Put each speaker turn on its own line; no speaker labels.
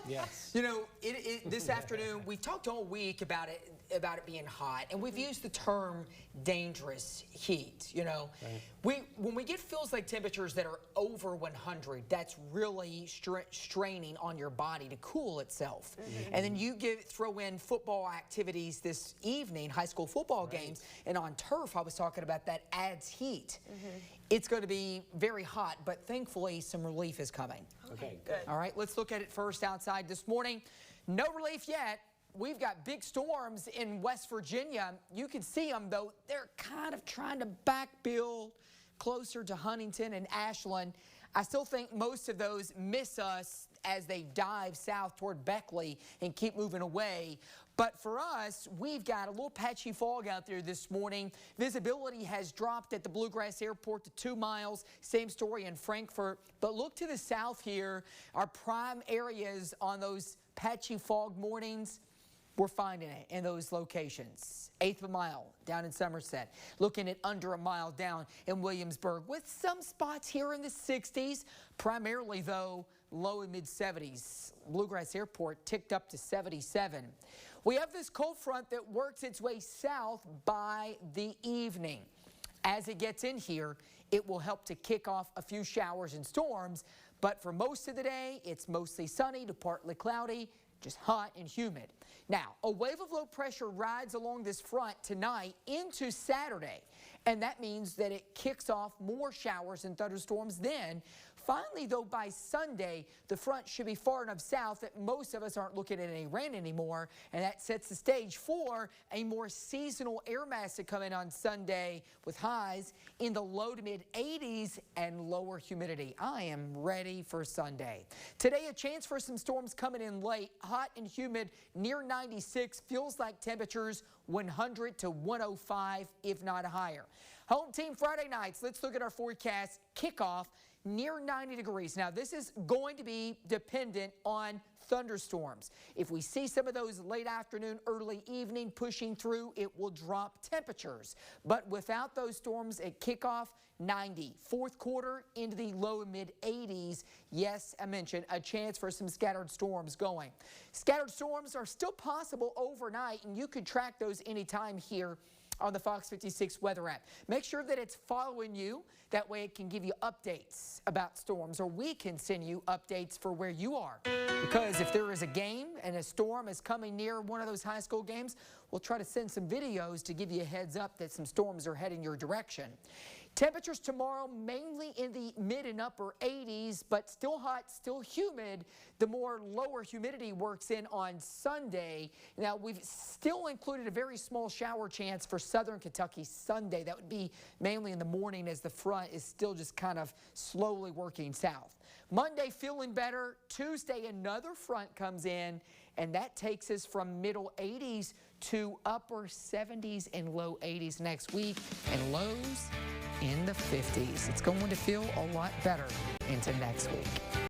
Yes.
You know, this afternoon, we've talked all week about it being hot, and we've used the term dangerous heat, you know. Right. When we get feels like temperatures that are over 100, that's really straining on your body to cool itself. And then you throw in football activities this evening, high school football games, and on turf, I was talking about that adds heat. It's going to be very hot, but thankfully some relief is coming.
Okay, good.
All right, let's look at it first outside this morning. No relief yet. We've got big storms in West Virginia. You can see them, though. They're kind of trying to backbuild closer to Huntington and Ashland. I still think most of those miss us as they dive south toward Beckley and keep moving away. But for us, we've got a little patchy fog out there this morning. Visibility has dropped at the Bluegrass Airport to 2 miles. Same story in Frankfort. But look to the south here. Our prime areas on those patchy fog mornings, we're finding it in those locations. 1/8 of a mile down in Somerset. Looking at under a mile down in Williamsburg with some spots here in the 60s. Primarily, though, low and mid 70s. Bluegrass Airport ticked up to 77. We have this cold front that works its way south by the evening. As it gets in here, it will help to kick off a few showers and storms. But for most of the day, it's mostly sunny to partly cloudy, just hot and humid. Now, a wave of low pressure rides along this front tonight into Saturday, and that means that it kicks off more showers and thunderstorms then. Finally, though, by Sunday, the front should be far enough south that most of us aren't looking at any rain anymore, and that sets the stage for a more seasonal air mass to come in on Sunday with highs in the low to mid 80s and lower humidity. I am ready for Sunday. Today, a chance for some storms coming in late, hot and humid near 96, feels like temperatures 100 to 105, if not higher. Home team Friday nights, let's look at our forecast. Kickoff near 90 degrees. Now, this is going to be dependent on thunderstorms. If we see some of those late afternoon, early evening pushing through, it will drop temperatures. But without those storms at kickoff, 90. Fourth quarter into the low and mid 80s. Yes, I mentioned a chance for some scattered storms going. Scattered storms are still possible overnight, and you could track those anytime here on the Fox 56 weather app. Make sure that it's following you. That way it can give you updates about storms, or we can send you updates for where you are. Because if there is a game and a storm is coming near one of those high school games, we'll try to send some videos to give you a heads up that some storms are heading your direction. Temperatures tomorrow mainly in the mid and upper 80s, but still hot, still humid. The more lower humidity works in on Sunday. Now, we've still included a very small shower chance for southern Kentucky Sunday. That would be mainly in the morning as the front is still just kind of slowly working south. Monday feeling better. Tuesday another front comes in, and that takes us from middle 80s to upper 70s and low 80s next week, and lows in the 50s. It's going to feel a lot better into next week.